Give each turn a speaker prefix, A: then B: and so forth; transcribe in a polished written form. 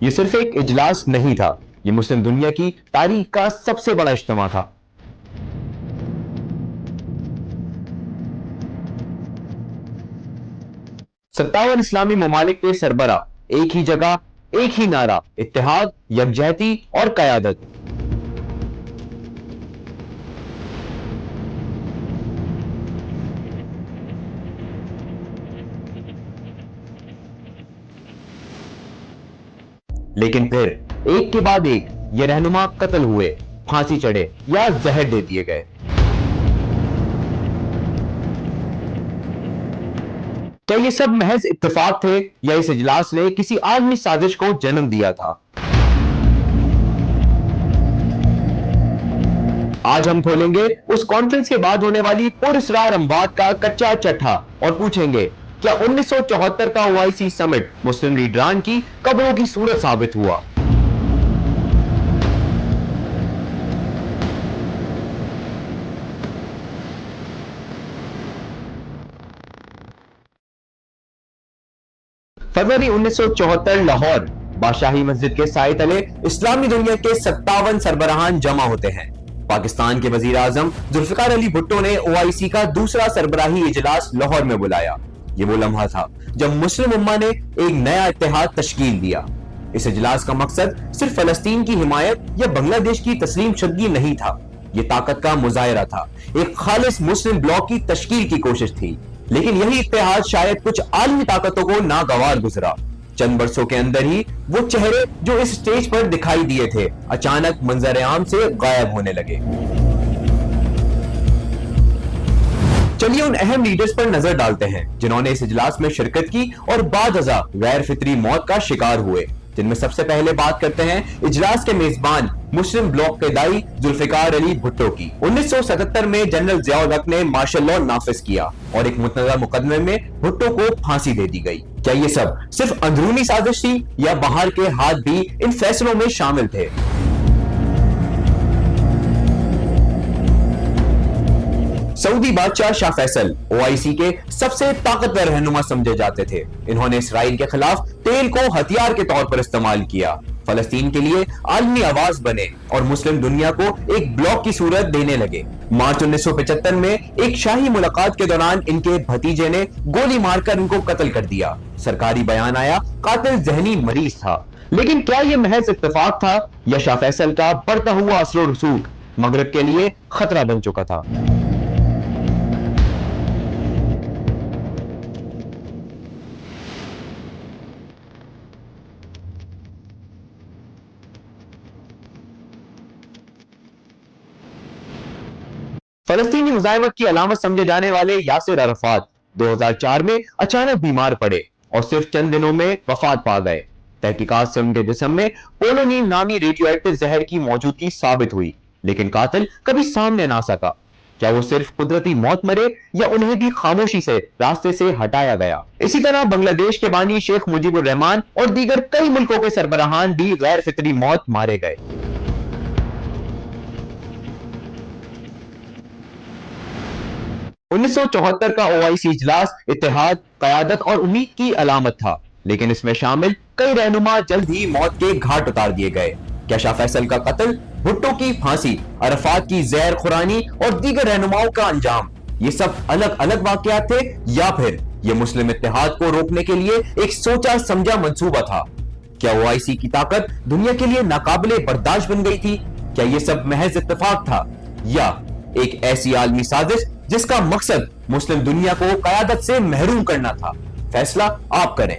A: ये सिर्फ एक इजलास नहीं था, ये मुस्लिम दुनिया की तारीख का सबसे बड़ा इज्तिमा था। सत्तावन इस्लामी ममालिक के सरबरा, एक ही जगह, एक ही नारा, इत्तेहाद, यकजहती और कयादत। लेकिन फिर एक के बाद एक ये रहनुमा कत्ल हुए, फांसी चढ़े या जहर दे दिए गए। क्या ये सब महज इत्तेफाक थे या इस इजलास ने किसी आलमी साजिश को जन्म दिया था? आज हम खोलेंगे उस कॉन्फ्रेंस के बाद होने वाली पुरस्रार अमवात का कच्चा चट्टा और पूछेंगे, क्या 1974 का ओआईसी समिट मुस्लिम लीडरान की कब्रों की सूरत साबित हुआ? फरवरी 1974 लाहौर, बादशाही मस्जिद के साए तले इस्लामी दुनिया के 57 सरबराहान जमा होते हैं। पाकिस्तान के वजीर आजम जुल्फिकार अली भुट्टो ने ओआईसी का दूसरा सरबराही इजलास लाहौर में बुलाया। ये वो लम्हा था जब मुस्लिम उम्मा ने एक नया इत्तेहाद तश्कील दिया। इस इजलास का मकसद सिर्फ फलस्तीन की हिमायत या बांग्लादेश की तस्लीम शुदगी नहीं था, ये ताकत का मुजाहिरा था, एक खालिस मुस्लिम ब्लॉक की तश्कील की कोशिश थी। लेकिन यही इत्तेहाद शायद कुछ आलमी ताकतों को नागवार गुजरा। चंद बरसों के अंदर ही वो चेहरे जो इस स्टेज पर दिखाई दिए थे, अचानक मंजर आम से गायब होने लगे। चलिए उन अहम लीडर्स पर नजर डालते हैं जिन्होंने इस इजलास में शिरकत की और बादअज़ा गैर फितरी मौत का शिकार हुए। जिनमें सबसे पहले बात करते हैं इजलास के मेजबान मुस्लिम ब्लॉक के दाई जुल्फिकार अली भुट्टो की। 1977 में जनरल ज़िया-उल हक ने मार्शल लॉ नाफिज किया और एक मुतनज़ा मुकदमे में भुट्टो को फांसी दे दी गई। क्या ये सब सिर्फ अंदरूनी साजिश थी या बाहर के हाथ भी इन फैसलों में शामिल थे? सऊदी बादशाह शाह फैसल ओआईसी के सबसे ताकतवर रहनुमा समझे जाते थे। इन्होंने इसराइल के खिलाफ तेल को हथियार के तौर पर इस्तेमाल किया, फलस्तीन के लिए आलमी आवाज बने और मुस्लिम दुनिया को एक ब्लॉक की सूरत देने लगे। मार्च 1975 में एक शाही मुलाकात के दौरान इनके भतीजे ने गोली मारकर इनको कत्ल कर दिया। सरकारी बयान आया, कातिल जहनी मरीज था। लेकिन क्या यह महज इत्तेफाक था या शाह फैसल का बढ़ता हुआ असर रसूख मगरब के लिए खतरा बन चुका था? फलस्तीनी मुजाहिमत की अलामत समझे जाने वाले यासिर अरफात 2004 में अचानक बीमार पड़े और सिर्फ चंद दिनों में वफात पा गए। तहकीकात से उनके जिस्म में पोलोनियम नामी रेडियोएक्टिव जहर की मौजूदगी साबित हुई, लेकिन कातिल कभी सामने ना सका। क्या वो सिर्फ कुदरती मौत मरे या उन्हें भी खामोशी से रास्ते से हटाया गया? इसी तरह बांग्लादेश के बानी शेख मुजीबुर रहमान और दीगर कई मुल्कों के सरबराहान भी गैर फितरी मौत मारे गए। 1974 का ओआईसी इजलास इत्तेहाद, क़यादत और उम्मीद की अलामत था, लेकिन इसमें शामिल कई रहनुमा जल्द ही मौत के घाट उतार दिए गए। क्या शाह फैसल का कत्ल, भुट्टो की फांसी, अरफात की जहर खुरानी और दीगर रहनुमाओं का अंजाम, ये सब अलग अलग वाकयात थे या फिर ये मुस्लिम इत्तेहाद को रोकने के लिए एक सोचा समझा मंसूबा था? क्या ओआईसी की ताकत दुनिया के लिए नाकाबिले बर्दाश्त बन गई थी? क्या ये सब महज इत्तेफाक था या एक ऐसी आलमी साजिश जिसका मकसद मुस्लिम दुनिया को क़यादत से महरूम करना था? फैसला आप करें।